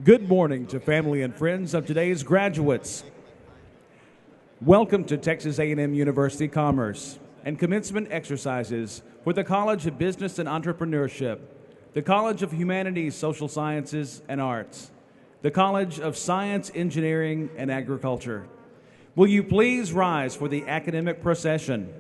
Good morning to family and friends of today's graduates. Welcome to Texas A&M University Commerce and commencement exercises for the College of Business and Entrepreneurship, the College of Humanities, Social Sciences and Arts, the College of Science, Engineering and Agriculture. Will you please rise for the academic procession?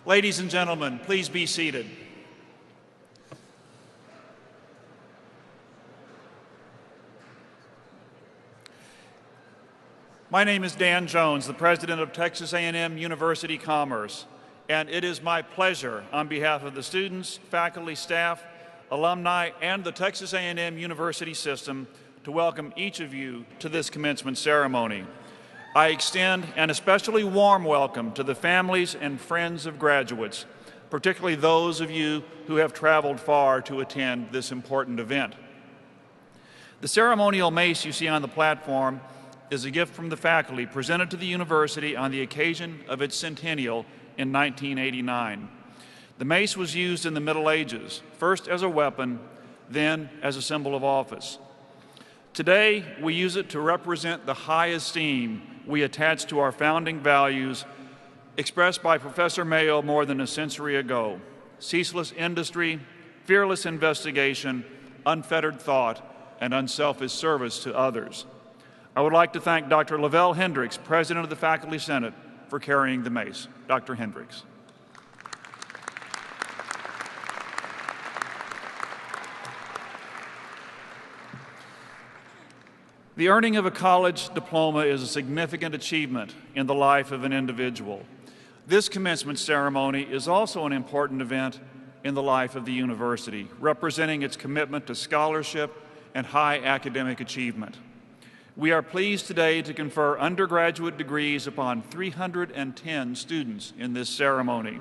Ladies and gentlemen, please be seated. My name is Dan Jones, the president of Texas A&M University Commerce, and it is my pleasure on behalf of the students, faculty, staff, alumni, and the Texas A&M University system to welcome each of you to this commencement ceremony. I extend an especially warm welcome to the families and friends of graduates, particularly those of you who have traveled far to attend this important event. The ceremonial mace you see on the platform is a gift from the faculty presented to the university on the occasion of its centennial in 1989. The mace was used in the Middle Ages, first as a weapon, then as a symbol of office. Today, we use it to represent the high esteem we attach to our founding values expressed by Professor Mayo more than a century ago: ceaseless industry, fearless investigation, unfettered thought, and unselfish service to others. I would like to thank Dr. Lavelle Hendricks, President of the Faculty Senate, for carrying the mace. Dr. Hendricks. The earning of a college diploma is a significant achievement in the life of an individual. This commencement ceremony is also an important event in the life of the university, representing its commitment to scholarship and high academic achievement. We are pleased today to confer undergraduate degrees upon 310 students in this ceremony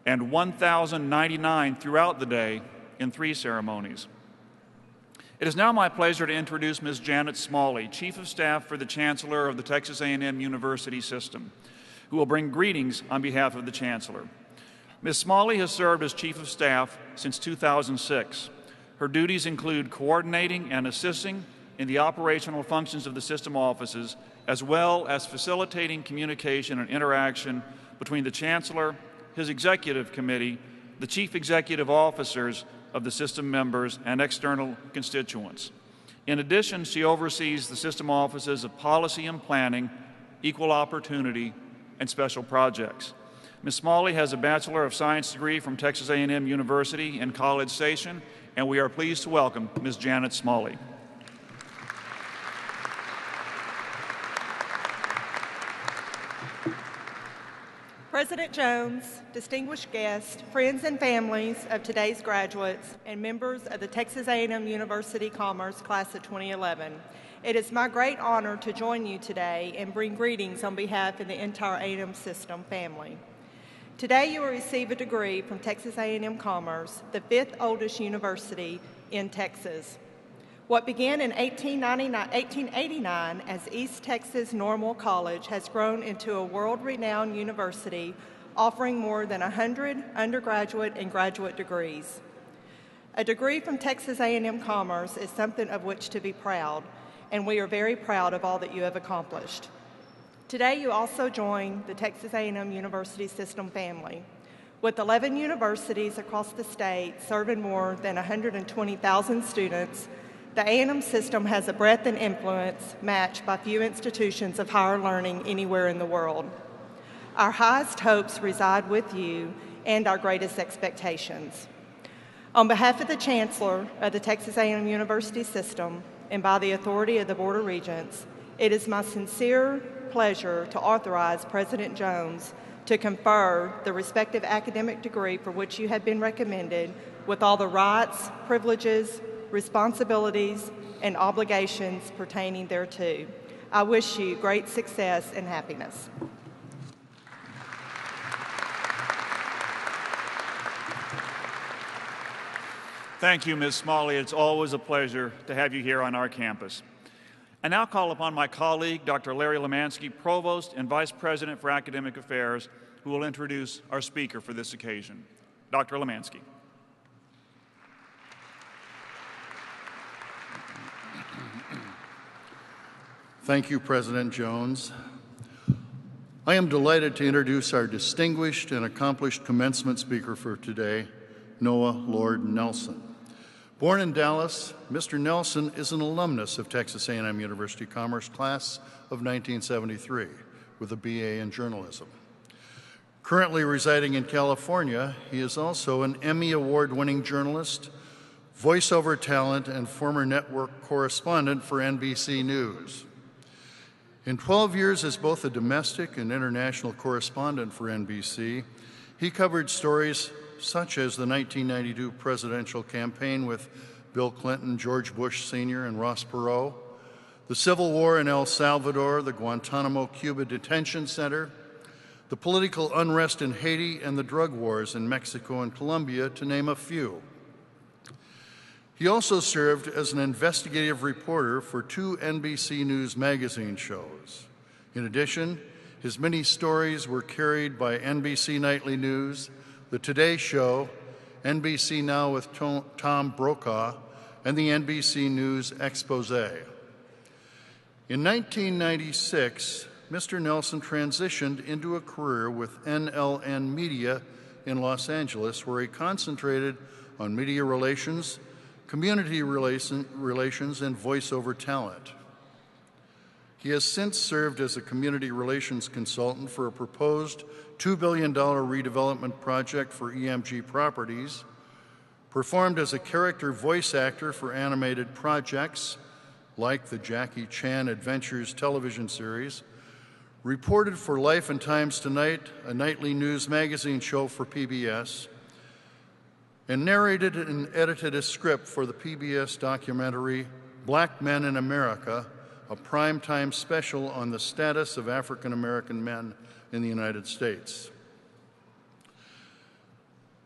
and 1,099 throughout the day in 3 ceremonies. It is now my pleasure to introduce Ms. Janet Smalley, Chief of Staff for the Chancellor of the Texas A&M University System, who will bring greetings on behalf of the Chancellor. Ms. Smalley has served as Chief of Staff since 2006. Her duties include coordinating and assisting in the operational functions of the system offices, as well as facilitating communication and interaction between the Chancellor, his Executive Committee, the Chief Executive Officers of the system members, and external constituents. In addition, she oversees the system offices of policy and planning, equal opportunity, and special projects. Ms. Smalley has a Bachelor of Science degree from Texas A&M University in College Station, and we are pleased to welcome Ms. Janet Smalley. President Jones, distinguished guests, friends and families of today's graduates, and members of the Texas A&M University Commerce Class of 2011. It is my great honor to join you today and bring greetings on behalf of the entire A&M system family. Today you will receive a degree from Texas A&M Commerce, the 5th oldest university in Texas. What began in 1889 as East Texas Normal College has grown into a world-renowned university offering more than 100 undergraduate and graduate degrees. A degree from Texas A&M Commerce is something of which to be proud, and we are very proud of all that you have accomplished. Today you also join the Texas A&M University System family. With 11 universities across the state serving more than 120,000 students, the A&M system has a breadth and influence matched by few institutions of higher learning anywhere in the world. Our highest hopes reside with you and our greatest expectations. On behalf of the Chancellor of the Texas A&M University System and by the authority of the Board of Regents, it is my sincere pleasure to authorize President Jones to confer the respective academic degree for which you have been recommended with all the rights, privileges, responsibilities, and obligations pertaining thereto. I wish you great success and happiness. Thank you, Ms. Smalley. It's always a pleasure to have you here on our campus. I now call upon my colleague, Dr. Larry Lemansky, Provost and Vice President for Academic Affairs, who will introduce our speaker for this occasion. Dr. Lemansky. Thank you, President Jones. I am delighted to introduce our distinguished and accomplished commencement speaker for today, Noah Lord Nelson. Born in Dallas, Mr. Nelson is an alumnus of Texas A&M University Commerce Class of 1973 with a BA in journalism. Currently residing in California, he is also an Emmy Award-winning journalist, voiceover talent, and former network correspondent for NBC News. In 12 years as both a domestic and international correspondent for NBC, he covered stories such as the 1992 presidential campaign with Bill Clinton, George Bush Sr., and Ross Perot, the Civil War in El Salvador, the Guantanamo Cuba Detention Center, the political unrest in Haiti, and the drug wars in Mexico and Colombia, to name a few. He also served as an investigative reporter for 2 NBC News magazine shows. In addition, his many stories were carried by NBC Nightly News, The Today Show, NBC Now with Tom Brokaw, and the NBC News Expose. In 1996, Mr. Nelson transitioned into a career with NLN Media in Los Angeles, where he concentrated on media relations, community relations, and voiceover talent. He has since served as a community relations consultant for a proposed $2 billion redevelopment project for EMG Properties, performed as a character voice actor for animated projects like the Jackie Chan Adventures television series, reported for Life and Times Tonight, a nightly news magazine show for PBS, and narrated and edited a script for the PBS documentary Black Men in America, a primetime special on the status of African American men in the United States.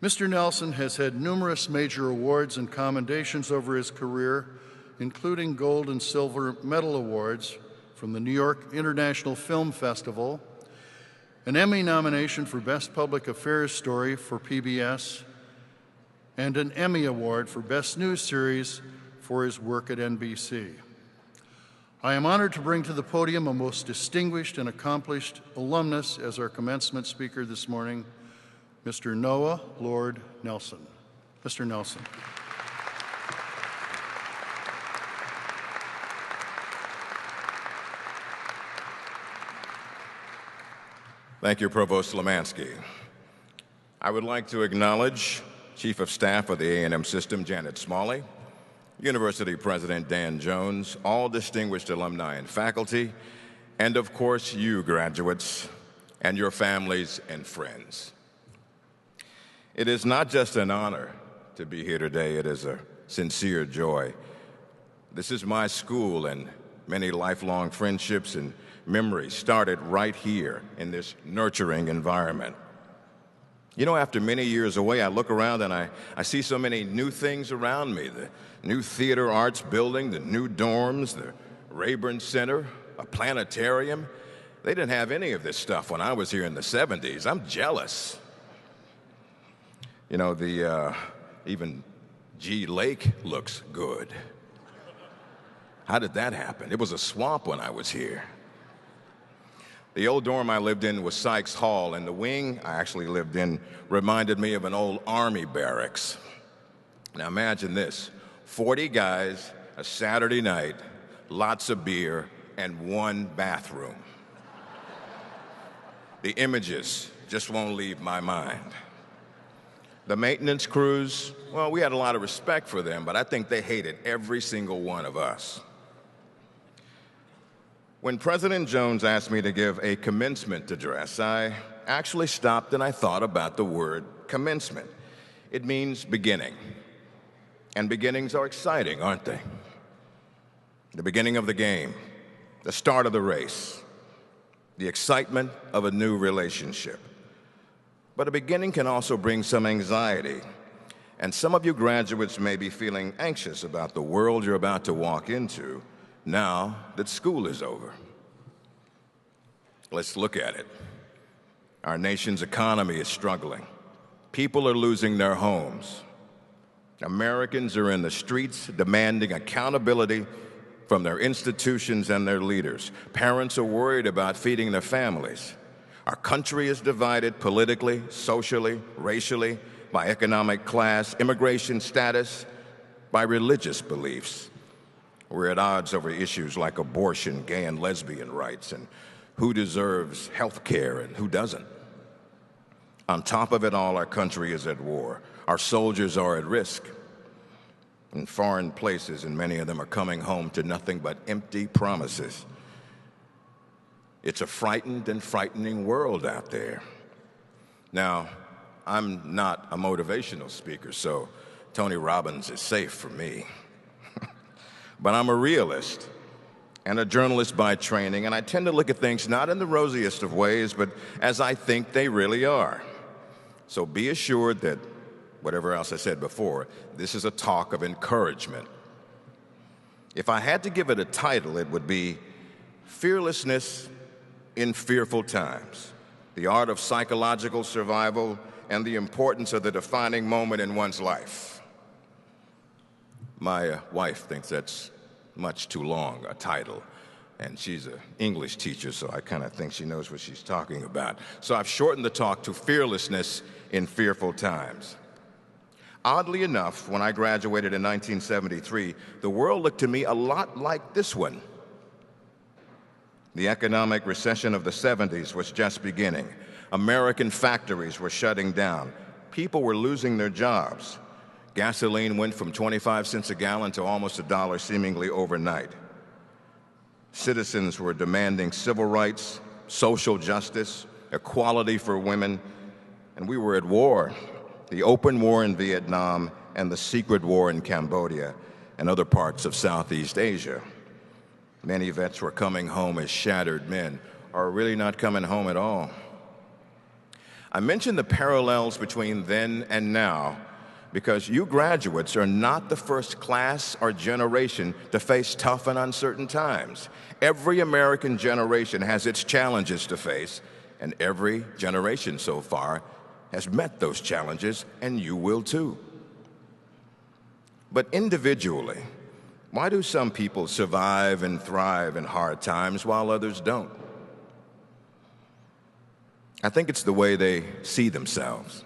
Mr. Nelson has had numerous major awards and commendations over his career, including gold and silver medal awards from the New York International Film Festival, an Emmy nomination for Best Public Affairs Story for PBS, and an Emmy Award for Best News Series for his work at NBC. I am honored to bring to the podium a most distinguished and accomplished alumnus as our commencement speaker this morning, Mr. Noah Lord Nelson. Mr. Nelson. Thank you, Provost Lemansky. I would like to acknowledge Chief of Staff of the A&M System, Janet Smalley, University President Dan Jones, all distinguished alumni and faculty, and of course you graduates and your families and friends. It is not just an honor to be here today, it is a sincere joy. This is my school, and many lifelong friendships and memories started right here in this nurturing environment. You know, after many years away, I look around and I see so many new things around me. The new theater arts building, the new dorms, the Rayburn Center, a planetarium. They didn't have any of this stuff when I was here in the 70s. I'm jealous. You know, even G Lake looks good. How did that happen? It was a swamp when I was here. The old dorm I lived in was Sykes Hall, and the wing I actually lived in reminded me of an old Army barracks. Now imagine this, 40 guys, a Saturday night, lots of beer, and one bathroom. The images just won't leave my mind. The maintenance crews, well, we had a lot of respect for them, but I think they hated every single one of us. When President Jones asked me to give a commencement address, I actually stopped and I thought about the word commencement. It means beginning. And beginnings are exciting, aren't they? The beginning of the game, the start of the race, the excitement of a new relationship. But a beginning can also bring some anxiety. And some of you graduates may be feeling anxious about the world you're about to walk into now that school is over. Let's look at it. Our nation's economy is struggling. People are losing their homes. Americans are in the streets demanding accountability from their institutions and their leaders. Parents are worried about feeding their families. Our country is divided politically, socially, racially, by economic class, immigration status, by religious beliefs. We're at odds over issues like abortion, gay and lesbian rights, and who deserves health care and who doesn't. On top of it all, our country is at war. Our soldiers are at risk in foreign places, and many of them are coming home to nothing but empty promises. It's a frightened and frightening world out there. Now, I'm not a motivational speaker, so Tony Robbins is safe for me. But I'm a realist and a journalist by training, and I tend to look at things not in the rosiest of ways, but as I think they really are. So be assured that, whatever else I said before, this is a talk of encouragement. If I had to give it a title, it would be Fearlessness in Fearful Times, the art of psychological survival and the importance of the defining moment in one's life. My wife thinks that's much too long a title, and she's an English teacher, so I kind of think she knows what she's talking about. So I've shortened the talk to Fearlessness in Fearful Times. Oddly enough, when I graduated in 1973, the world looked to me a lot like this one. The economic recession of the 70s was just beginning. American factories were shutting down. People were losing their jobs. Gasoline went from 25 cents a gallon to almost $1 seemingly overnight. Citizens were demanding civil rights, social justice, equality for women, and we were at war. The open war in Vietnam and the secret war in Cambodia and other parts of Southeast Asia. Many vets were coming home as shattered men, or really not coming home at all. I mention the parallels between then and now because you graduates are not the first class or generation to face tough and uncertain times. Every American generation has its challenges to face, and every generation so far has met those challenges, and you will too. But individually, why do some people survive and thrive in hard times while others don't? I think it's the way they see themselves.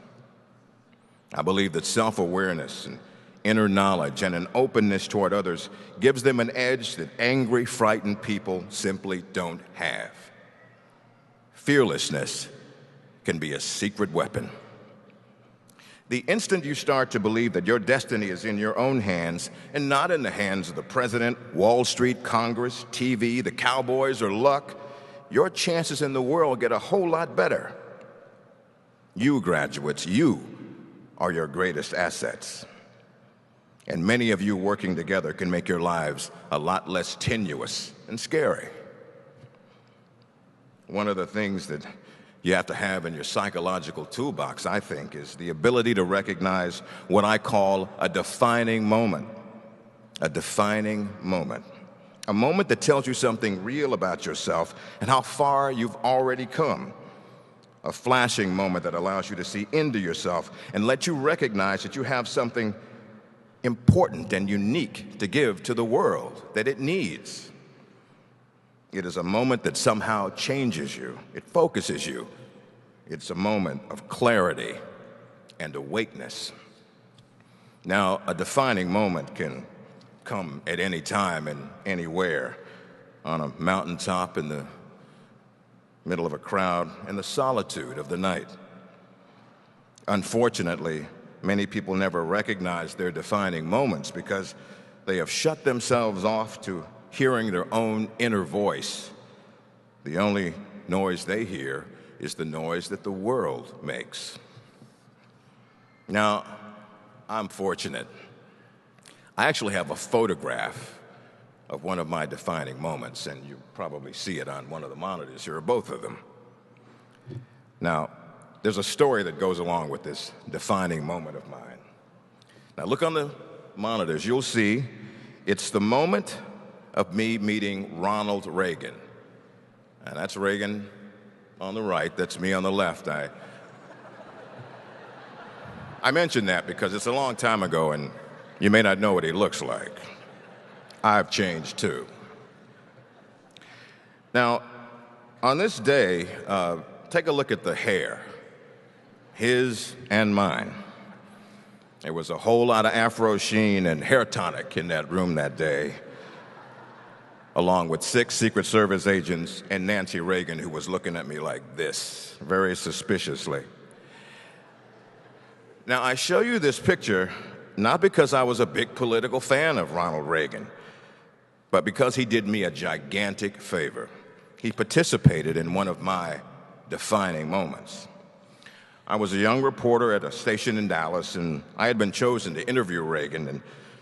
I believe that self-awareness and inner knowledge and an openness toward others gives them an edge that angry, frightened people simply don't have. Fearlessness can be a secret weapon. The instant you start to believe that your destiny is in your own hands and not in the hands of the president, Wall Street, Congress, TV, the cowboys, or luck, your chances in the world get a whole lot better. You graduates, you are your greatest assets. And many of you working together can make your lives a lot less tenuous and scary. One of the things that you have to have in your psychological toolbox, I think, is the ability to recognize what I call a defining moment. A defining moment. A moment that tells you something real about yourself and how far you've already come. A flashing moment that allows you to see into yourself and let you recognize that you have something important and unique to give to the world that it needs. It is a moment that somehow changes you. It focuses you. It's a moment of clarity and awakeness. Now, a defining moment can come at any time and anywhere, on a mountaintop, in the middle of a crowd, in the solitude of the night. Unfortunately, many people never recognize their defining moments because they have shut themselves off to hearing their own inner voice. The only noise they hear is the noise that the world makes. Now, I'm fortunate. I actually have a photograph of one of my defining moments, and you probably see it on one of the monitors here, or both of them. Now, there's a story that goes along with this defining moment of mine. Now, look on the monitors. You'll see it's the moment of me meeting Ronald Reagan. And that's Reagan on the right, that's me on the left. I mention that because it's a long time ago and you may not know what he looks like. I've changed too. Now, on this day, take a look at the hair, his and mine. There was a whole lot of Afro sheen and hair tonic in that room that day, along with 6 Secret Service agents and Nancy Reagan, who was looking at me like this, very suspiciously. Now, I show you this picture not because I was a big political fan of Ronald Reagan, but because he did me a gigantic favor. He participated in one of my defining moments. I was a young reporter at a station in Dallas, and I had been chosen to interview Reagan, and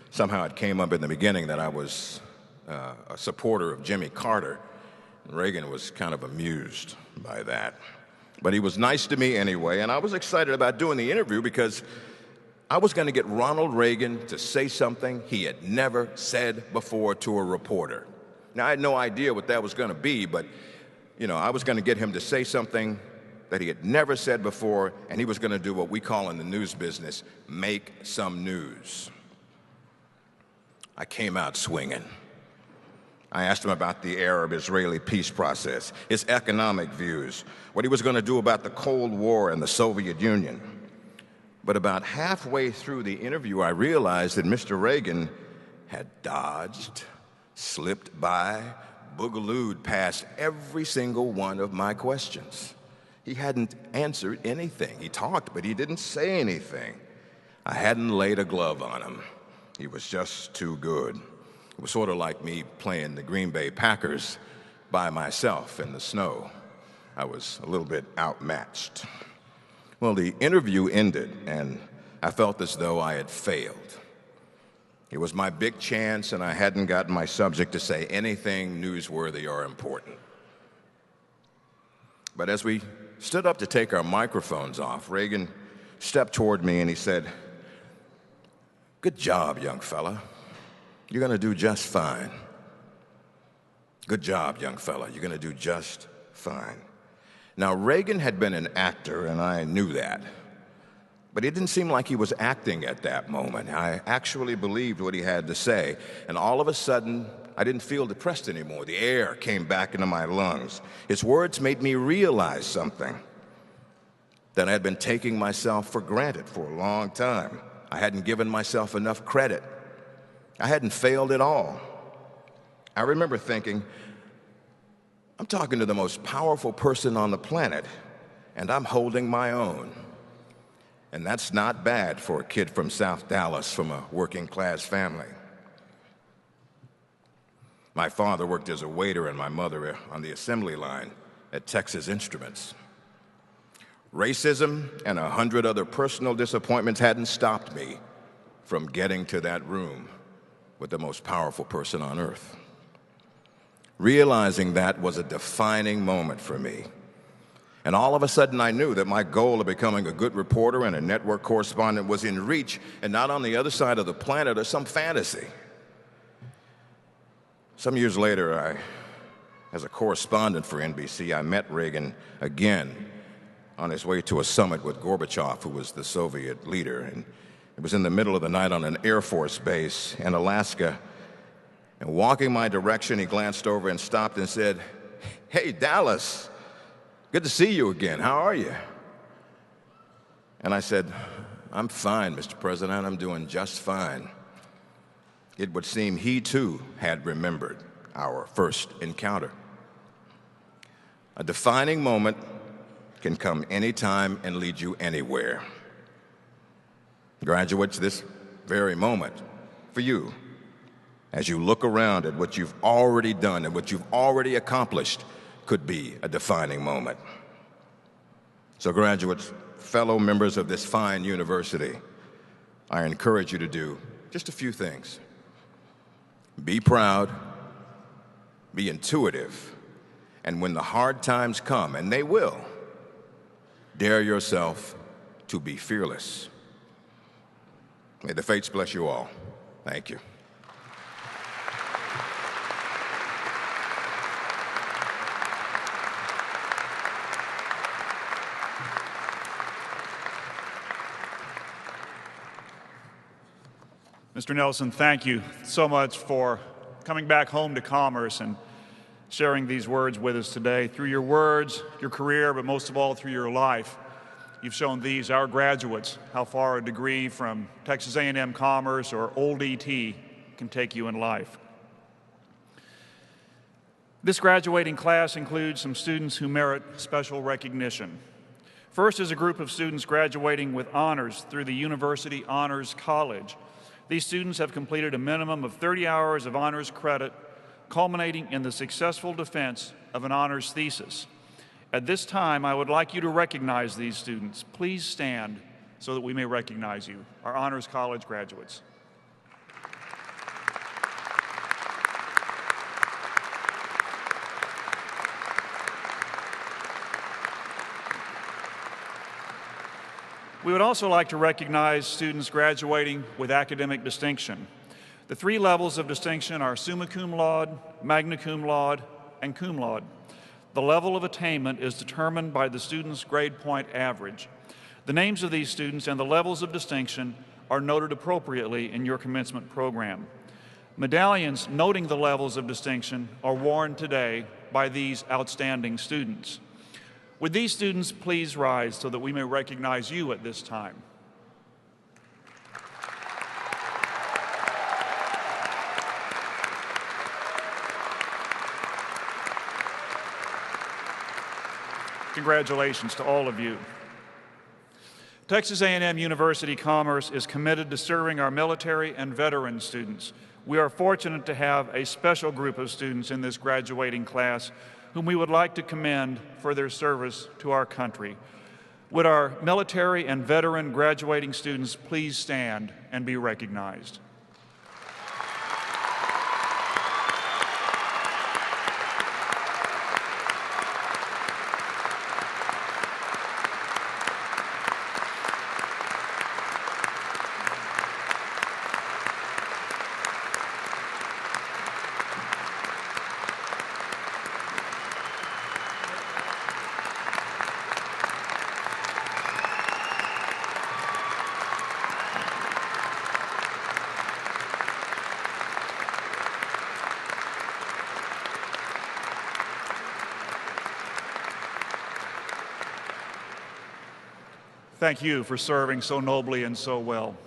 somehow it came up in the beginning that I was a supporter of Jimmy Carter. And Reagan was kind of amused by that. But he was nice to me anyway, and I was excited about doing the interview because I was going to get Ronald Reagan to say something he had never said before to a reporter. Now, I had no idea what that was going to be, but, I was going to get him to say something that he had never said before, and he was going to do what we call in the news business, make some news. I came out swinging. I asked him about the Arab-Israeli peace process, his economic views, what he was going to do about the Cold War and the Soviet Union. But about halfway through the interview, I realized that Mr. Reagan had dodged, slipped by, boogalooed past every single one of my questions. He hadn't answered anything. He talked, but he didn't say anything. I hadn't laid a glove on him. He was just too good. It was sort of like me playing the Green Bay Packers by myself in the snow. I was a little bit outmatched. Well, the interview ended, and I felt as though I had failed. It was my big chance, and I hadn't gotten my subject to say anything newsworthy or important. But as we stood up to take our microphones off, Reagan stepped toward me and he said, "Good job, young fella. You're going to do just fine. Good job, young fella. You're going to do just fine." Now, Reagan had been an actor, and I knew that. But it didn't seem like he was acting at that moment. I actually believed what he had to say. And all of a sudden, I didn't feel depressed anymore. The air came back into my lungs. His words made me realize something, that I had been taking myself for granted for a long time. I hadn't given myself enough credit. I hadn't failed at all. I remember thinking, I'm talking to the most powerful person on the planet, and I'm holding my own. And that's not bad for a kid from South Dallas, from a working-class family. My father worked as a waiter and my mother on the assembly line at Texas Instruments. Racism and 100 other personal disappointments hadn't stopped me from getting to that room with the most powerful person on earth. Realizing that was a defining moment for me. And all of a sudden, I knew that my goal of becoming a good reporter and a network correspondent was in reach and not on the other side of the planet or some fantasy. Some years later, as a correspondent for NBC, I met Reagan again on his way to a summit with Gorbachev, who was the Soviet leader. And it was in the middle of the night on an Air Force base in Alaska. And walking my direction, he glanced over and stopped and said, "Hey, Dallas. Good to see you again. How are you?" And I said, "I'm fine, Mr. President. I'm doing just fine." It would seem he, too, had remembered our first encounter. A defining moment can come anytime and lead you anywhere. Graduates, this very moment, for you, as you look around at what you've already done and what you've already accomplished, could be a defining moment. So graduates, fellow members of this fine university, I encourage you to do just a few things. Be proud, be intuitive, and when the hard times come, and they will, dare yourself to be fearless. May the fates bless you all. Thank you. Mr. Nelson, thank you so much for coming back home to Commerce and sharing these words with us today. Through your words, your career, but most of all through your life, you've shown these, our graduates, how far a degree from Texas A&M Commerce or Old ET can take you in life. This graduating class includes some students who merit special recognition. First is a group of students graduating with honors through the University Honors College. These students have completed a minimum of 30 hours of honors credit, culminating in the successful defense of an honors thesis. At this time, I would like you to recognize these students. Please stand so that we may recognize you, our Honors College graduates. We would also like to recognize students graduating with academic distinction. The three levels of distinction are summa cum laude, magna cum laude, and cum laude. The level of attainment is determined by the student's grade point average. The names of these students and the levels of distinction are noted appropriately in your commencement program. Medallions noting the levels of distinction are worn today by these outstanding students. Would these students please rise so that we may recognize you at this time? Congratulations to all of you. Texas A&M University Commerce is committed to serving our military and veteran students. We are fortunate to have a special group of students in this graduating class whom we would like to commend for their service to our country. Would our military and veteran graduating students please stand and be recognized? Thank you for serving so nobly and so well.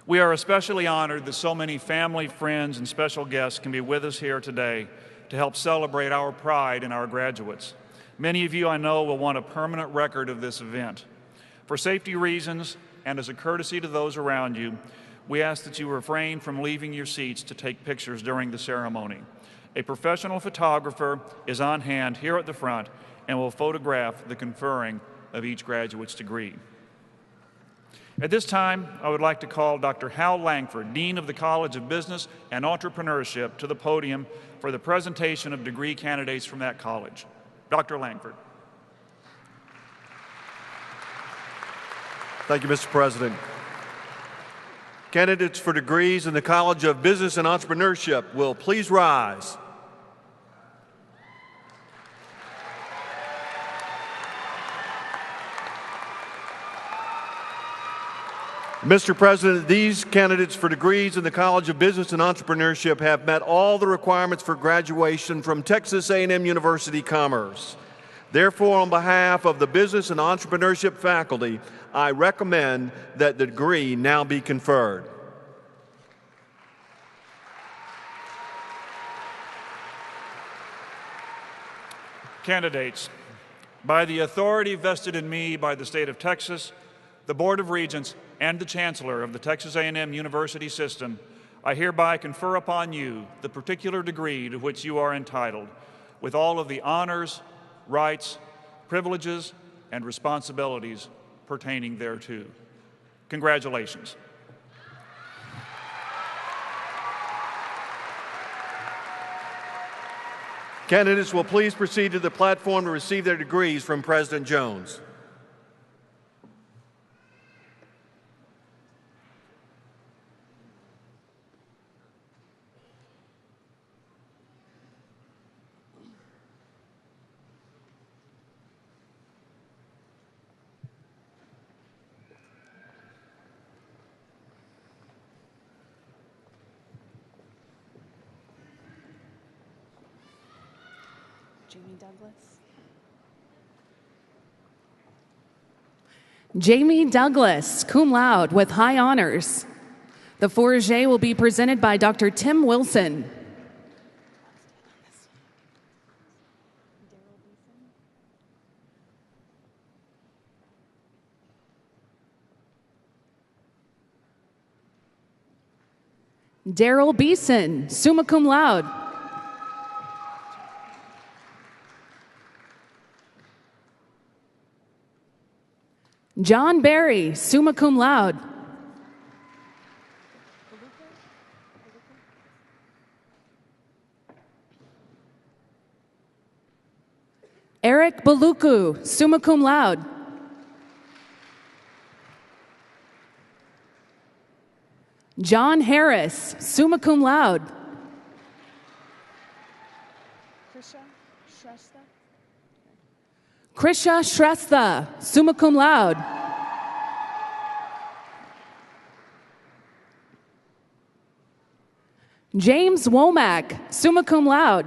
We are especially honored that so many family, friends, and special guests can be with us here today to help celebrate our pride in our graduates. Many of you I know will want a permanent record of this event. For safety reasons and as a courtesy to those around you, we ask that you refrain from leaving your seats to take pictures during the ceremony. A professional photographer is on hand here at the front and will photograph the conferring of each graduate's degree. At this time, I would like to call Dr. Hal Langford, Dean of the College of Business and Entrepreneurship, to the podium for the presentation of degree candidates from that college. Dr. Langford. Thank you, Mr. President. Candidates for degrees in the College of Business and Entrepreneurship will please rise. Mr. President, these candidates for degrees in the College of Business and Entrepreneurship have met all the requirements for graduation from Texas A&M University Commerce. Therefore, on behalf of the Business and Entrepreneurship faculty, I recommend that the degree now be conferred. Candidates, by the authority vested in me by the state of Texas, the Board of Regents, and the Chancellor of the Texas A&M University System, I hereby confer upon you the particular degree to which you are entitled, with all of the honors, rights, privileges, and responsibilities pertaining thereto. Congratulations. Candidates will please proceed to the platform to receive their degrees from President Jones. Jamie Douglas, cum laude with high honors. The fourragère will be presented by Dr. Tim Wilson. Daryl Beeson, summa cum laude. John Barry, summa cum laude. Eric Baluku, summa cum laude. John Harris, summa cum laude. Krisha Shrestha, summa cum laude. James Womack, summa cum laude.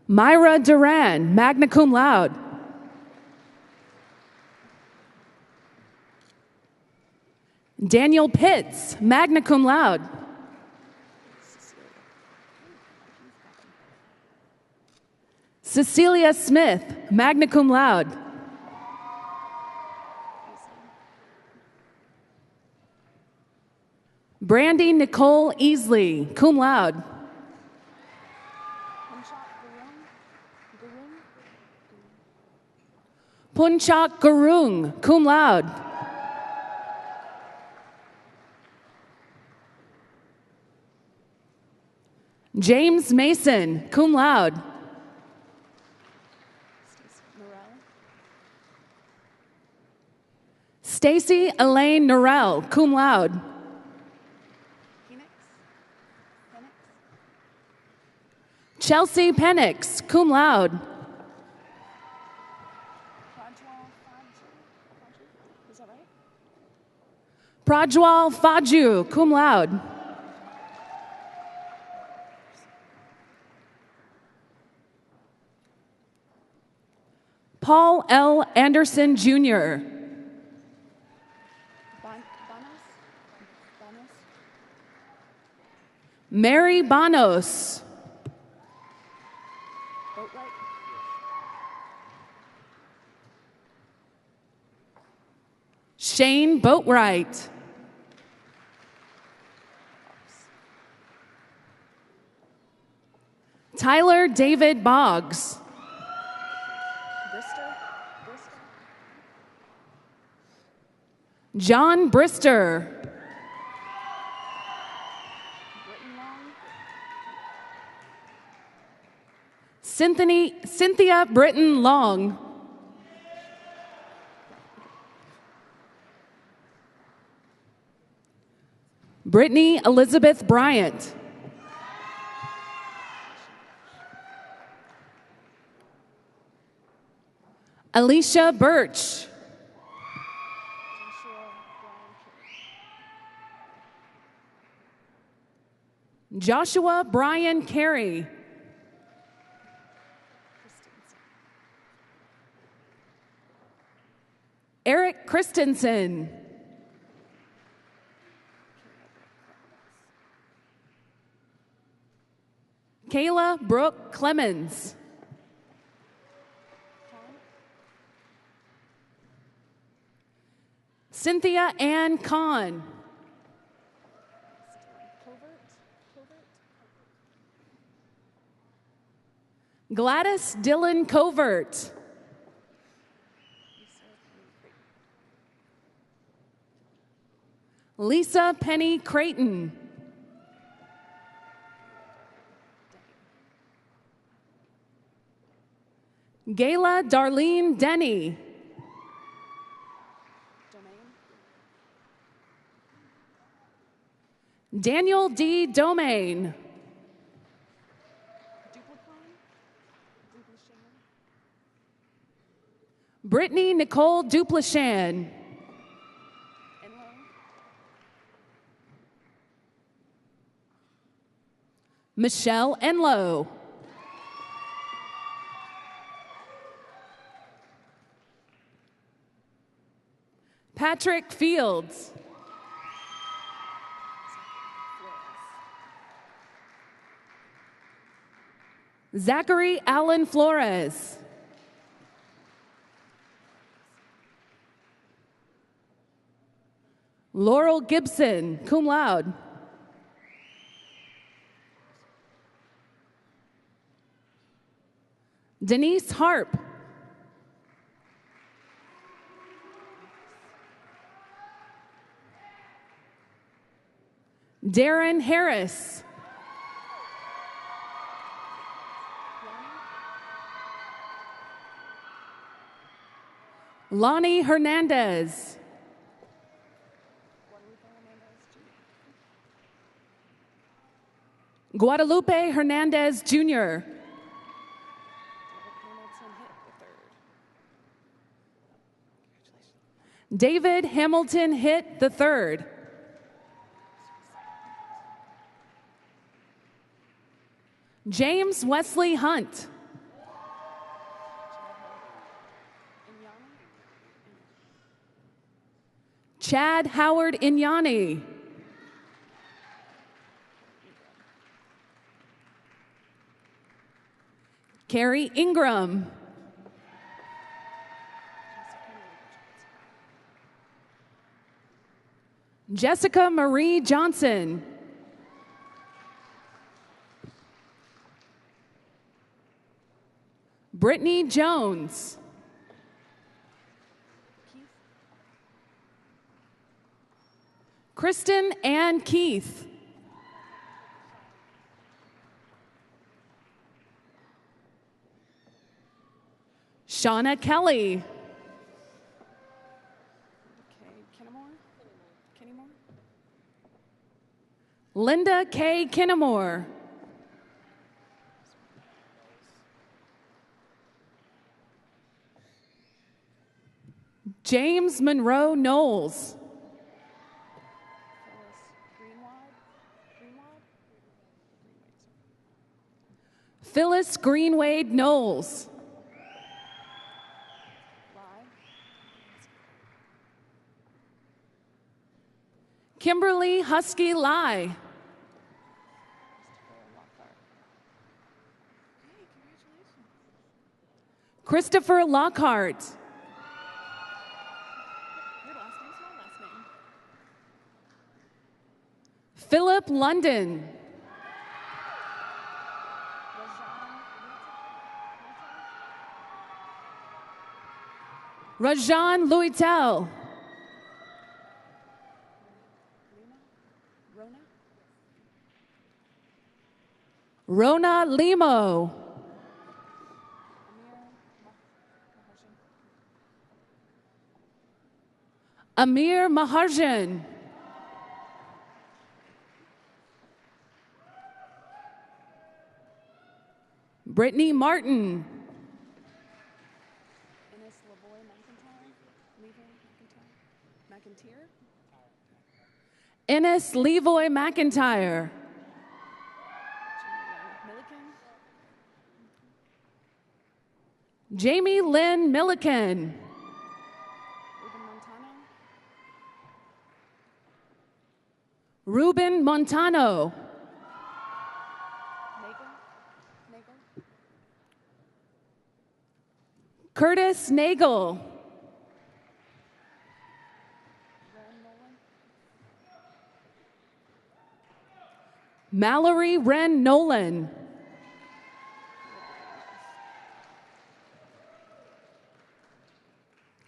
Myra Duran, magna cum laude. Daniel Pitts, magna cum laude. Cecilia Smith, magna cum laude. Brandy Nicole Easley, cum laude. Punchak Gurung, cum laude. James Mason, cum laude. Stacy Elaine Norrell, cum laude. Chelsea Penix, cum laude. Prajwal Faju, cum laude. Paul L. Anderson, Jr. Mary Bonos. Shane Boatwright. Tyler David Boggs. John Brister. Cynthia Britton Long. Brittany Elizabeth Bryant. Alicia Birch. Joshua Brian Carey. Eric Christensen. Kayla Brooke Clemens. Cynthia Ann Kahn. Gladys Dillon Covert. Lisa Penny Creighton. Gayla Darlene Denny. Daniel D. Domain. Brittany Nicole Duplashan. Michelle Enlow. Patrick Fields. Zachary Allen Flores. Laurel Gibson, cum laude. Denise Harp. Darren Harris. Lonnie Hernandez. Guadalupe Hernandez, Jr. David Hamilton Hitt III. James Wesley Hunt. Chad Howard Inyani. Carrie Ingram. Jessica Marie Johnson. Brittany Jones. Kristen Ann Keith. Shauna Kelly. Linda K. Kinnamore. James Monroe Knowles. Phyllis Greenwade Knowles. Kimberly Husky Lai. Christopher Lockhart. Philip London. Rajan Luitel. Rona Limo. Amir Maharjan. Brittany Martin. Ennis Levoy McIntyre. Jamie Lynn Milliken. Ruben Montano. Curtis Nagel. Mallory Wren Nolan.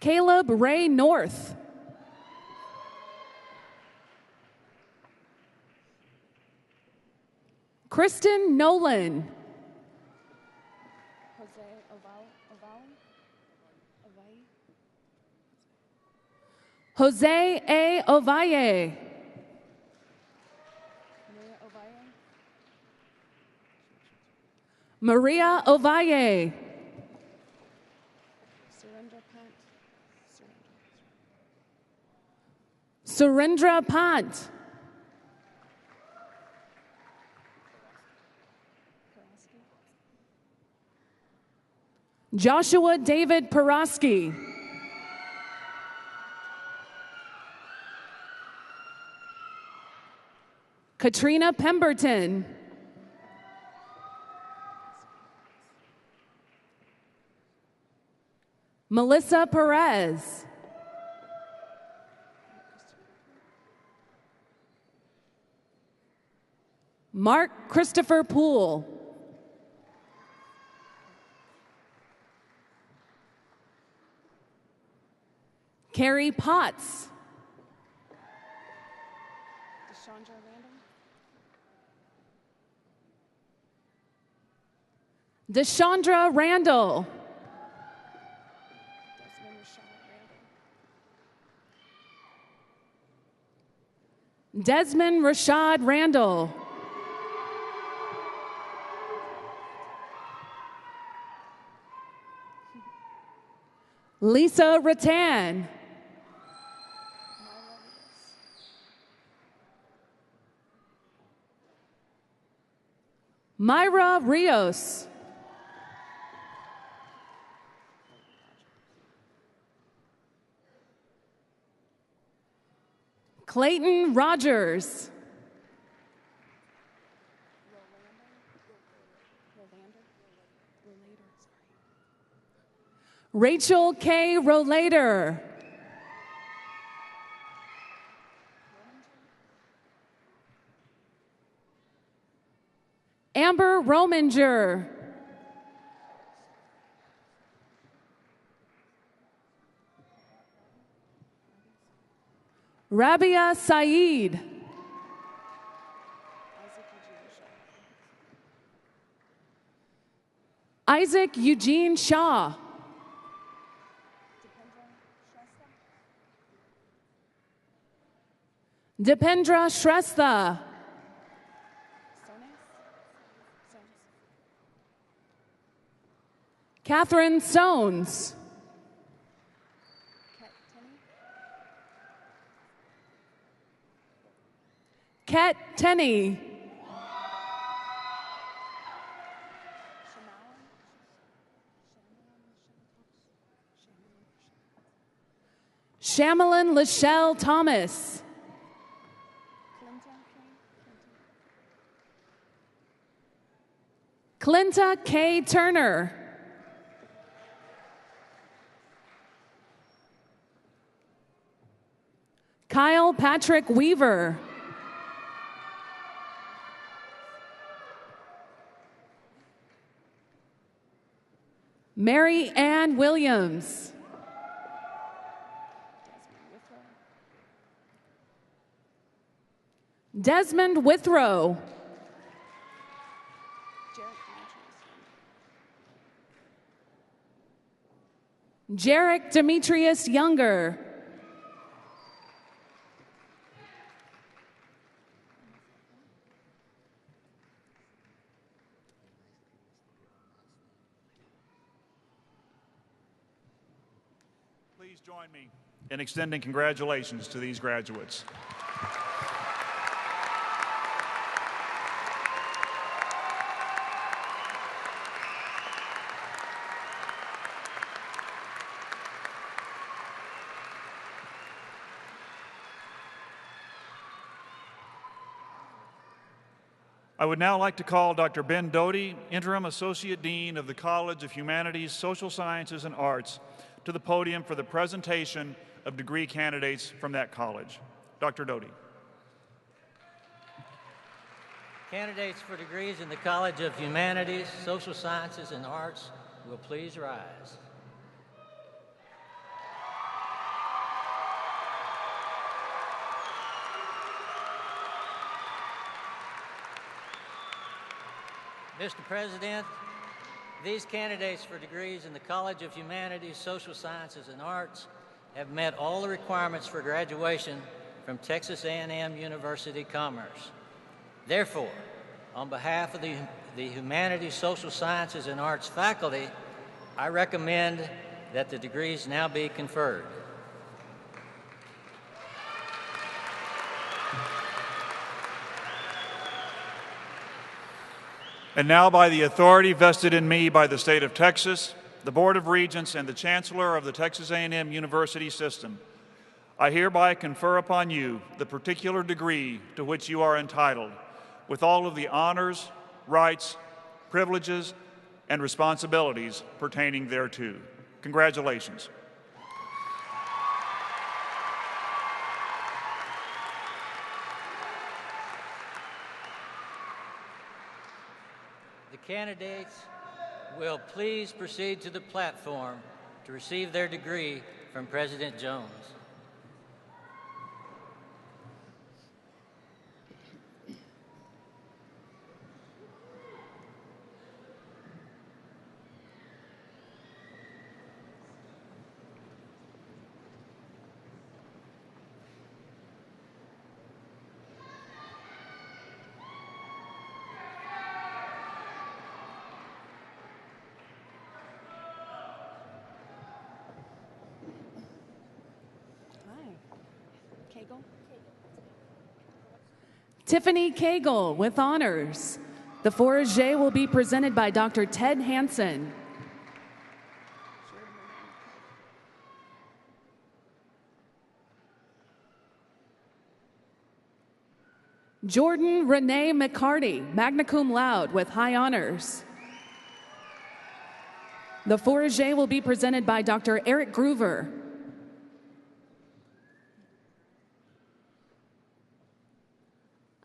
Caleb Ray North. Kristen Nolan. Jose A. Ovalle. Maria Ovalle. Surendra Pant. Joshua David Paraski. Katrina Pemberton. Melissa Perez. Mark Christopher Poole. Carrie Potts. Deshandra Randall. Desmond Rashad Randall. Lisa Rattan. Myra Rios. Clayton Rogers. Rachel K. Rollator. Amber Rominger. Rabia Saeed. Isaac Eugene Shaw. Dipendra Shrestha. Catherine Stones. Ket Tenney. Shamalyn Lachelle Thomas. Clinta K. Turner. Kyle Patrick Weaver. Mary Ann Williams. Desmond Withrow. Jarek Demetrius Younger. Please join me in extending congratulations to these graduates. I would now like to call Dr. Ben Doty, Interim Associate Dean of the College of Humanities, Social Sciences, and Arts, to the podium for the presentation of degree candidates from that college. Dr. Doty. Candidates for degrees in the College of Humanities, Social Sciences, and Arts will please rise. Mr. President, these candidates for degrees in the College of Humanities, Social Sciences, and Arts have met all the requirements for graduation from Texas A&M University Commerce. Therefore, on behalf of the Humanities, Social Sciences, and Arts faculty, I recommend that the degrees now be conferred. And now, by the authority vested in me by the state of Texas, the Board of Regents, and the Chancellor of the Texas A&M University System, I hereby confer upon you the particular degree to which you are entitled, with all of the honors, rights, privileges, and responsibilities pertaining thereto. Congratulations. The candidates will please proceed to the platform to receive their degree from President Jones. Tiffany Cagle with honors. The Fouragé will be presented by Dr. Ted Hansen. Jordan Renee McCarty, magna cum laude with high honors. The Fourragère will be presented by Dr. Eric Groover.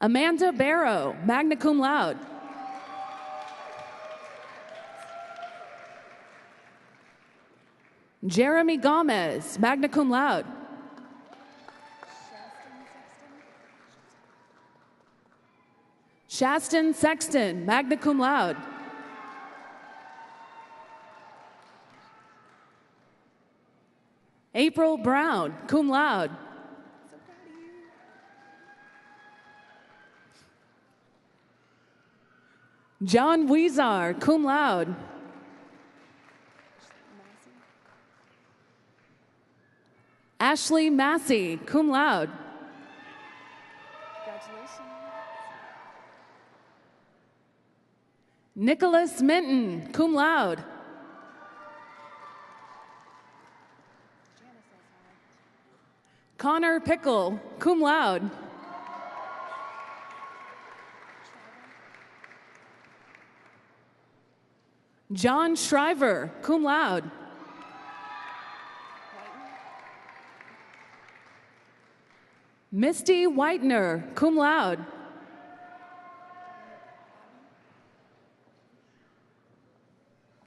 Amanda Barrow, magna cum laude. Jeremy Gomez, magna cum laude. Shaston Sexton, magna cum laude. April Brown, cum laude. John Weezar, cum laude. Ashley Massey, cum laude. Nicholas Minton, cum laude. Connor Pickle, cum laude. John Shriver, cum laude. Misty Whitener, cum laude.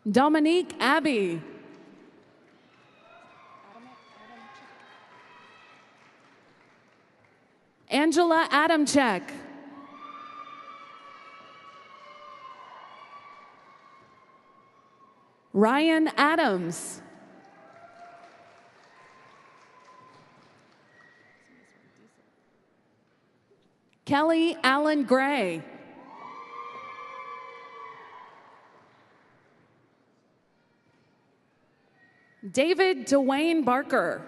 Dominique Abbey. Angela Adamczyk. Ryan Adams. Kelly Allen Gray. David Dwayne Barker.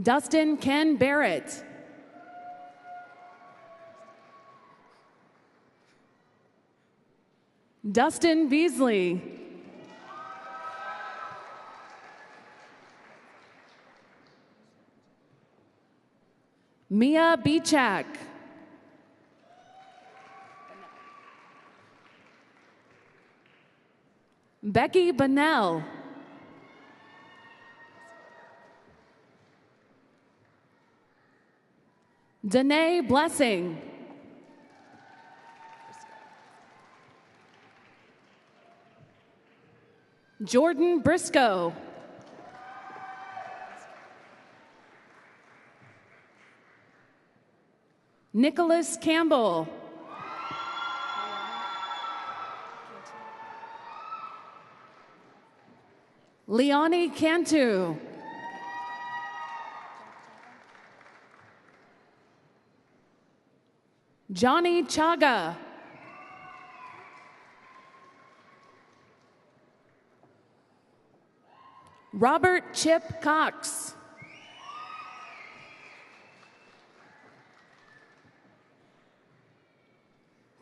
Dustin Ken Barrett. Dustin Beasley. Mia Bichak. Becky Bonnell. Danae Blessing. Jordan Briscoe. Nicholas Campbell. Leonie Cantu. Johnny Chaga. Robert Chip Cox.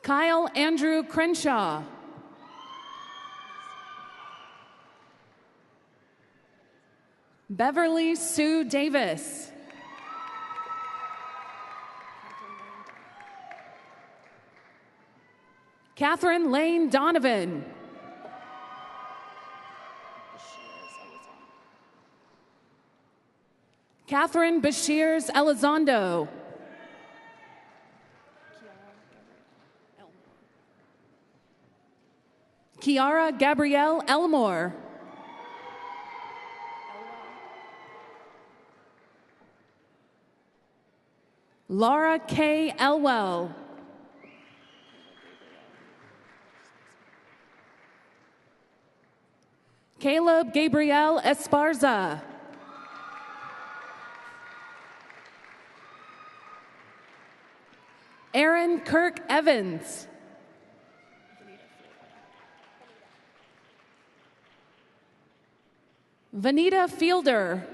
Kyle Andrew Crenshaw. Beverly Sue Davis. Catherine Lane Donovan. Catherine Bashirs Elizondo. Kiara Gabrielle Elmore. Laura K. Elwell. Caleb Gabriel Esparza. Aaron Kirk Evans. Vanita Fielder.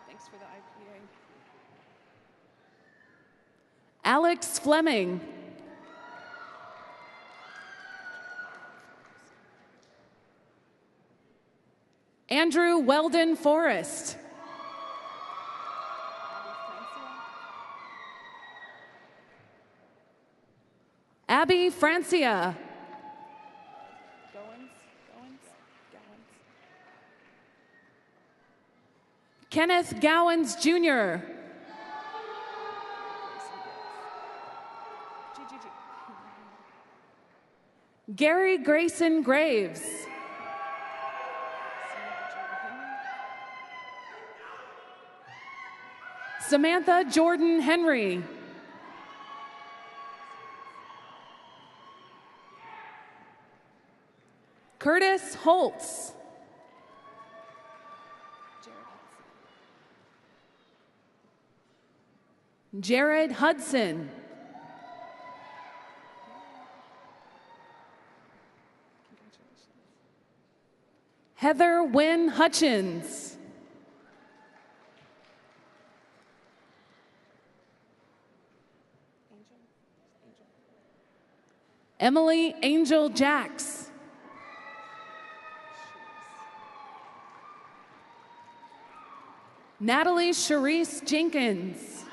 Thanks for the IPA. Alex Fleming. Andrew Weldon Forrest. Abby Francia. Kenneth Gowans Jr. Gary Grayson Graves. Samantha Jordan Henry. Curtis Holtz. Jared Hudson. Heather Wynn Hutchins. Emily Angel Jacks. Natalie Charisse Jenkins.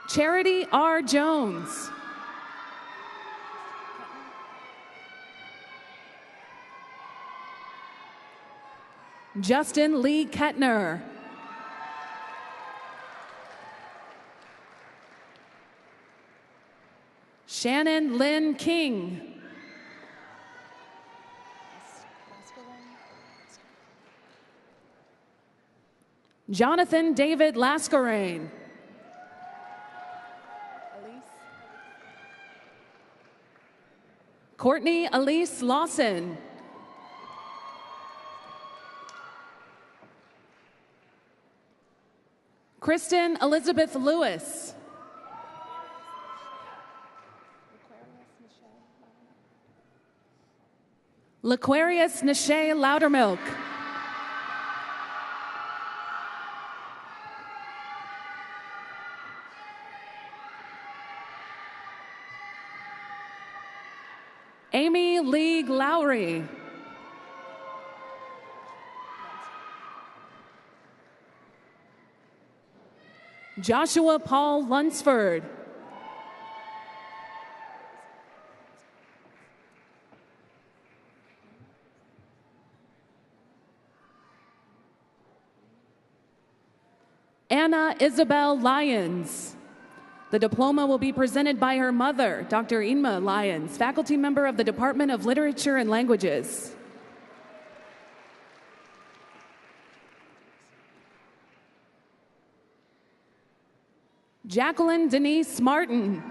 Charity R. Jones. Justin Lee Kettner. Shannon Lynn King. Jonathan David Lascarane. Courtney Elise Lawson. Kristen Elizabeth Lewis. Laquarius Nashay Loudermilk. Amy League Lowry. Joshua Paul Lunsford. Anna Isabel Lyons. The diploma will be presented by her mother, Dr. Inma Lyons, faculty member of the Department of Literature and Languages. Jacqueline Denise Martin.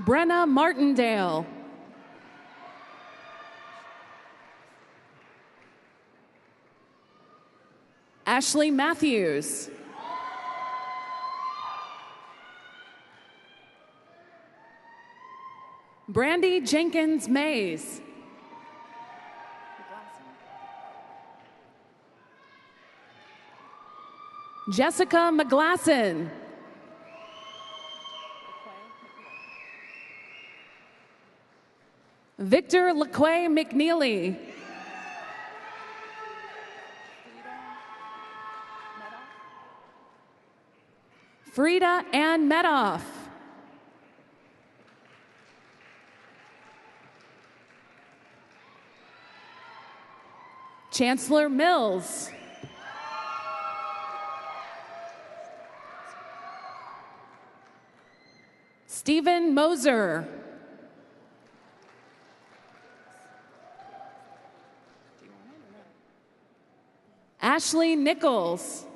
Brenna Martindale. Ashley Matthews. Brandy Jenkins Mays. Jessica McGlasson. Victor LaQuay McNeely. Frida Ann Medoff. Chancellor Mills. Stephen Moser. Ashley Nichols.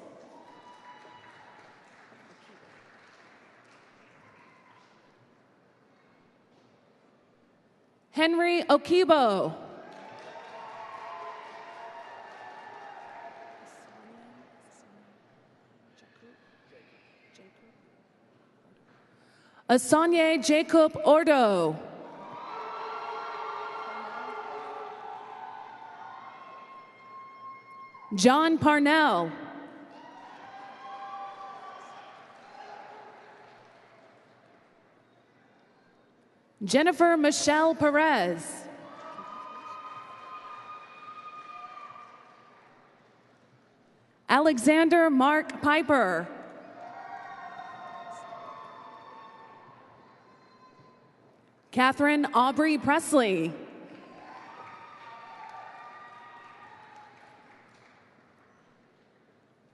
Henry Okibo. Asanye Jacob Ordo. John Parnell. Jennifer Michelle Perez. Alexander Mark Piper. Catherine Aubrey Presley.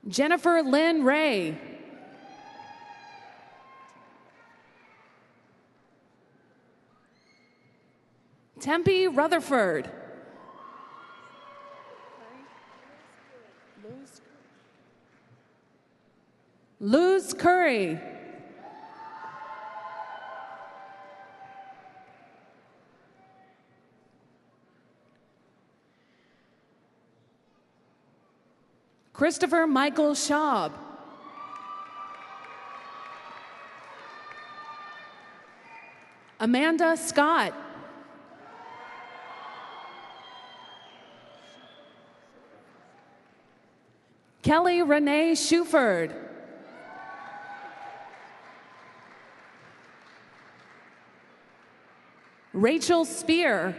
Jennifer Lynn Ray. Tempe Rutherford. Luz Curry. Christopher Michael Schaub. Amanda Scott. Kelly Renee Shuford. Rachel Spear.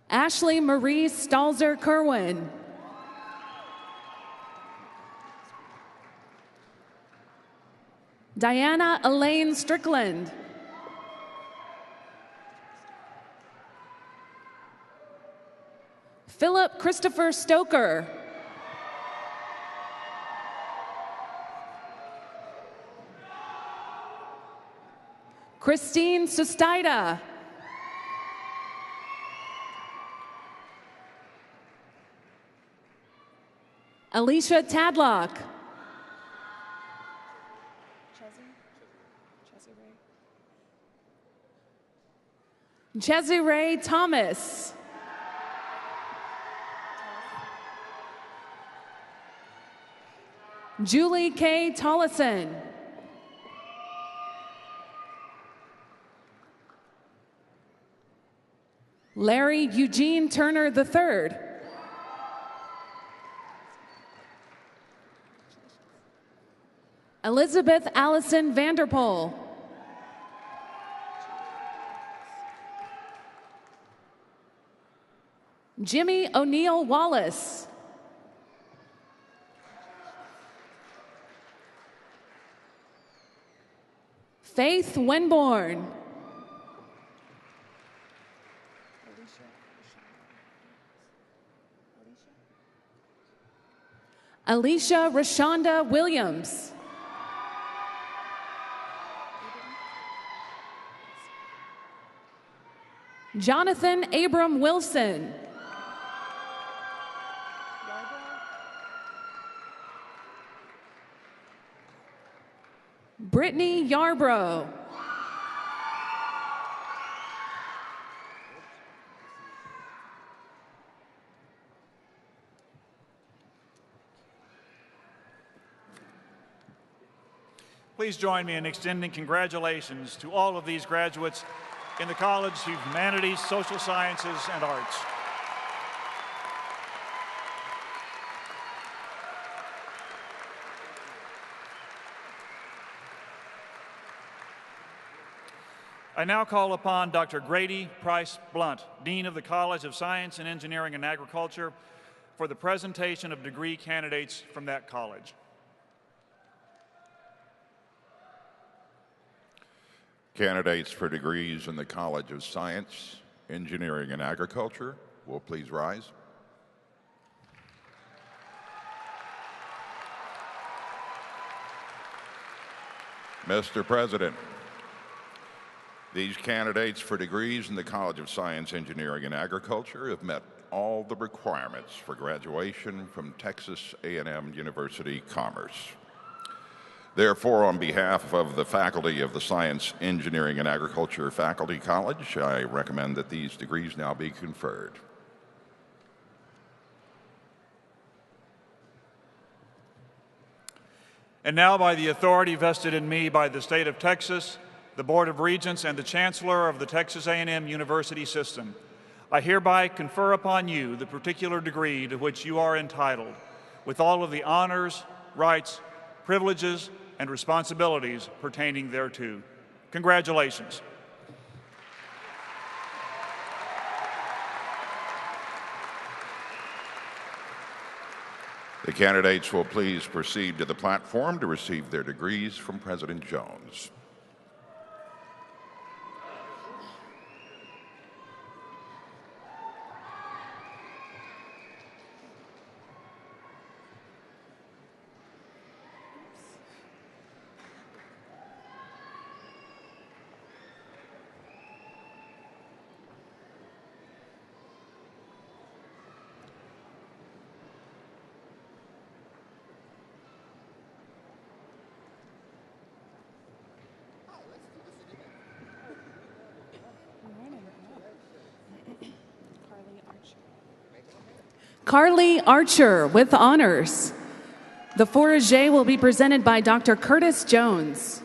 Ashley Marie Stalzer Kerwin. Diana Elaine Strickland. Philip Christopher Stoker. Christine Sustaida. Alicia Tadlock. Chesiree Thomas. Julie K. Tollison. Larry Eugene Turner III. Elizabeth Allison Vanderpool. Jimmy O'Neill Wallace. Faith Winborn. Alicia Rashonda Williams. Jonathan Abram Wilson. Brittany Yarbrough. Please join me in extending congratulations to all of these graduates in the College of Humanities, Social Sciences, and Arts. I now call upon Dr. Grady Price Blunt, Dean of the College of Science and Engineering and Agriculture, for the presentation of degree candidates from that college. Candidates for degrees in the College of Science, Engineering, and Agriculture will please rise. Mr. President, these candidates for degrees in the College of Science, Engineering, and Agriculture have met all the requirements for graduation from Texas A&M University Commerce. Therefore, on behalf of the faculty of the Science, Engineering, and Agriculture Faculty College, I recommend that these degrees now be conferred. And now, by the authority vested in me by the state of Texas, the Board of Regents, and the Chancellor of the Texas A&M University System, I hereby confer upon you the particular degree to which you are entitled, with all of the honors, rights, privileges, and responsibilities pertaining thereto. Congratulations. The candidates will please proceed to the platform to receive their degrees from President Jones. Carly Archer with honors. The fourragère will be presented by Dr. Curtis Jones.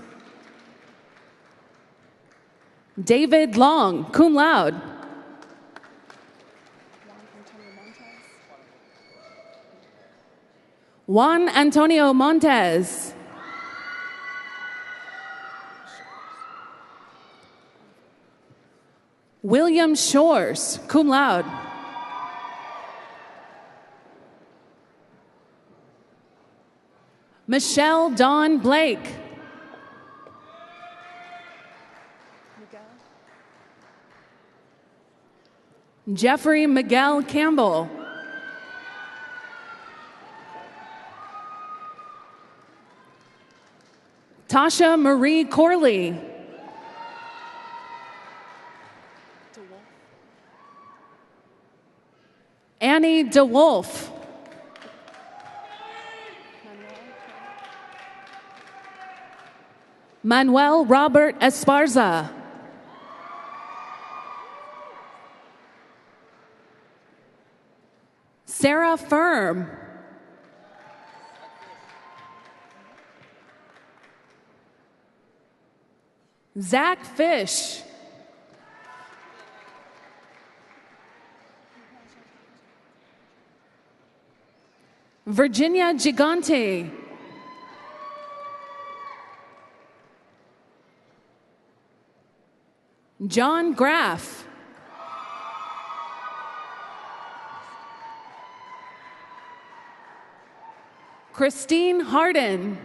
David Long, cum laude. Juan Antonio Montes. William Shores, cum laude. Michelle Dawn Blake. Jeffrey Miguel Campbell. Tasha Marie Corley. Annie DeWolf. Manuel Robert Esparza. Sarah Firm. Zach Fish. Virginia Gigante. John Graff. Christine Harden.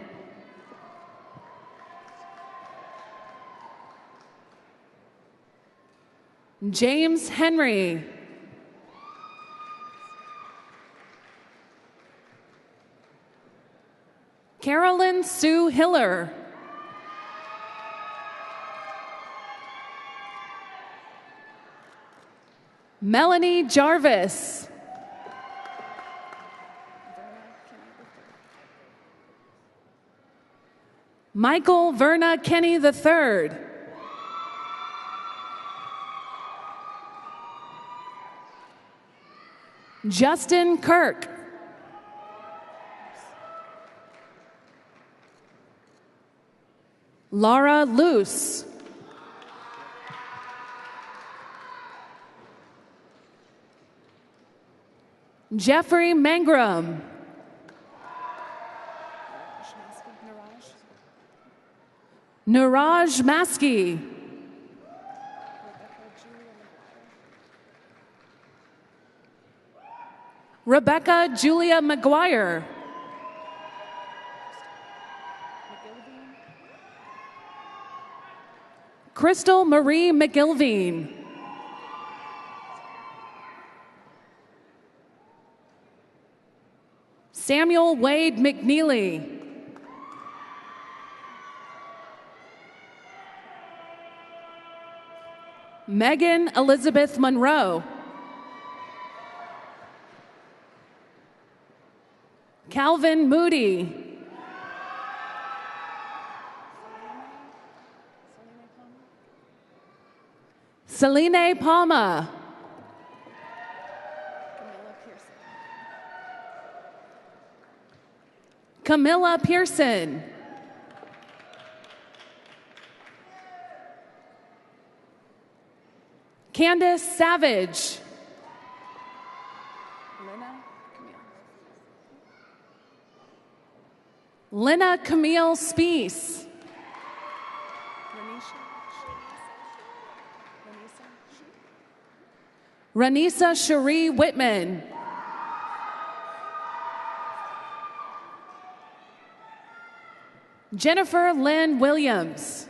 James Henry. Carolyn Sue Hiller. Melanie Jarvis. Michael Verna Kenny III. Justin Kirk. Laura Luce. Jeffrey Mangrum. Niraj Maski. Rebecca Julia McGuire. Crystal Marie McIlveen. Samuel Wade McNeely. Megan Elizabeth Monroe. Calvin Moody. Celine Palma. Camilla Pearson. Candace Savage. Lena Camille Spees. Ranisa Cherie Whitman. Jennifer Lynn Williams.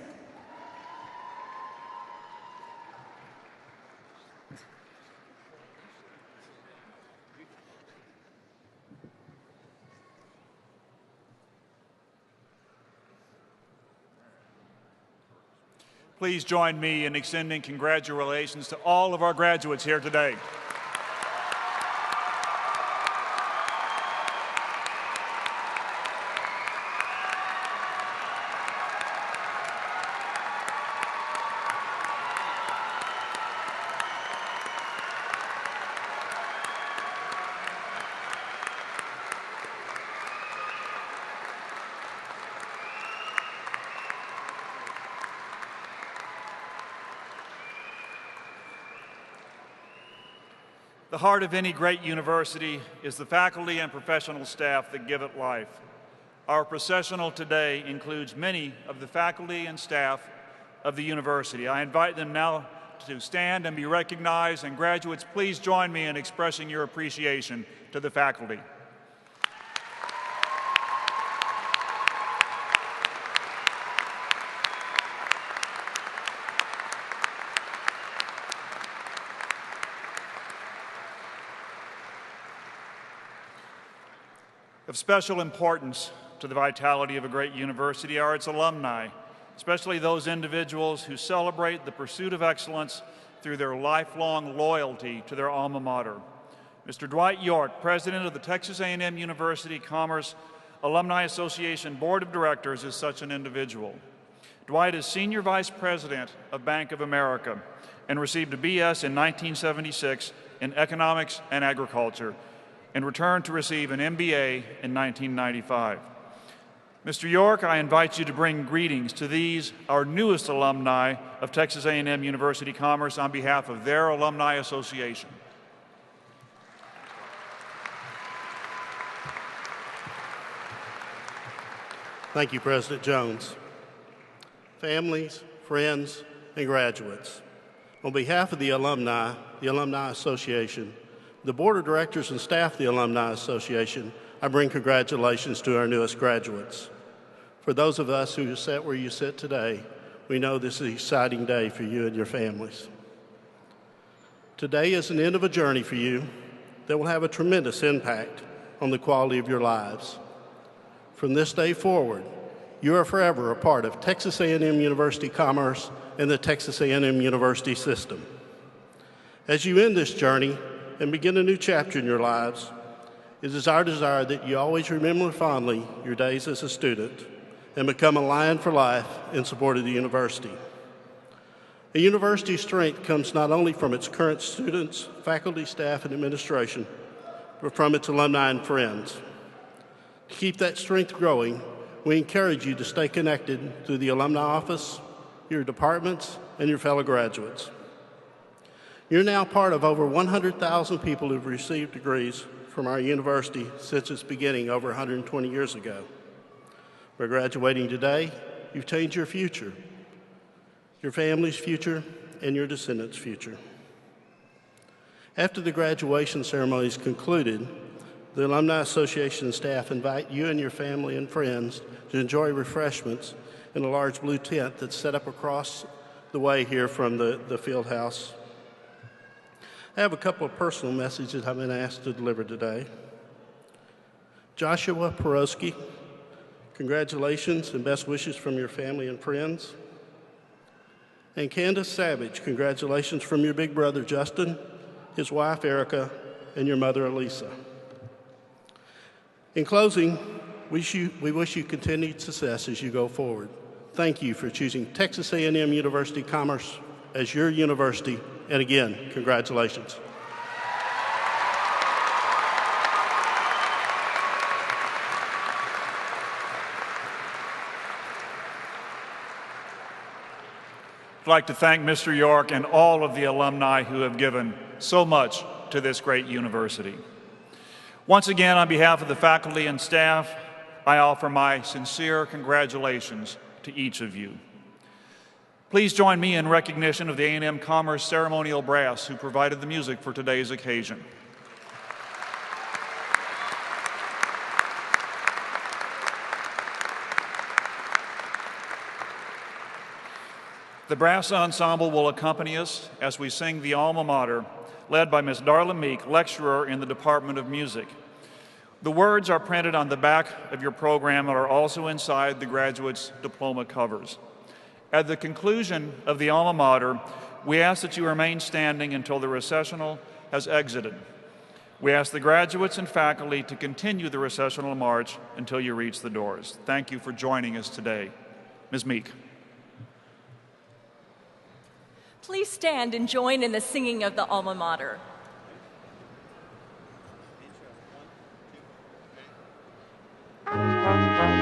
Please join me in extending congratulations to all of our graduates here today. The heart of any great university is the faculty and professional staff that give it life. Our processional today includes many of the faculty and staff of the university. I invite them now to stand and be recognized, and graduates, please join me in expressing your appreciation to the faculty. Of special importance to the vitality of a great university are its alumni, especially those individuals who celebrate the pursuit of excellence through their lifelong loyalty to their alma mater. Mr. Dwight York, president of the Texas A&M University Commerce Alumni Association Board of Directors, is such an individual. Dwight is senior vice president of Bank of America and received a BS in 1976 in economics and agriculture, and returned to receive an MBA in 1995. Mr. York, I invite you to bring greetings to these, our newest alumni of Texas A&M University Commerce, on behalf of their Alumni Association. Thank you, President Jones. Families, friends, and graduates, on behalf of the Alumni Association, the Board of Directors and staff of the Alumni Association, I bring congratulations to our newest graduates. For those of us who sit where you sit today, we know this is an exciting day for you and your families. Today is an end of a journey for you that will have a tremendous impact on the quality of your lives. From this day forward, you are forever a part of Texas A&M University Commerce and the Texas A&M University system. As you end this journey and begin a new chapter in your lives, it is our desire that you always remember fondly your days as a student and become a lion for life in support of the university. A university's strength comes not only from its current students, faculty, staff, and administration, but from its alumni and friends. To keep that strength growing, we encourage you to stay connected through the alumni office, your departments, and your fellow graduates. You're now part of over 100,000 people who've received degrees from our university since its beginning over 120 years ago. By graduating today, you've changed your future, your family's future, and your descendants' future. After the graduation ceremony is concluded, the Alumni Association staff invite you and your family and friends to enjoy refreshments in a large blue tent that's set up across the way here from the field house. I have a couple of personal messages I've been asked to deliver today. Joshua Porosky, congratulations and best wishes from your family and friends. And Candace Savage, congratulations from your big brother Justin, his wife Erica, and your mother Elisa. In closing, we wish you continued success as you go forward. Thank you for choosing Texas A&M University Commerce as your university, and again, congratulations. I'd like to thank Mr. York and all of the alumni who have given so much to this great university. Once again, on behalf of the faculty and staff, I offer my sincere congratulations to each of you. Please join me in recognition of the A&M Commerce Ceremonial Brass who provided the music for today's occasion. The brass ensemble will accompany us as we sing the Alma Mater, led by Ms. Darla Meek, lecturer in the Department of Music. The words are printed on the back of your program and are also inside the graduates' diploma covers. At the conclusion of the Alma Mater, we ask that you remain standing until the recessional has exited. We ask the graduates and faculty to continue the recessional march until you reach the doors. Thank you for joining us today. Ms. Meek. Please stand and join in the singing of the Alma Mater. Thank you.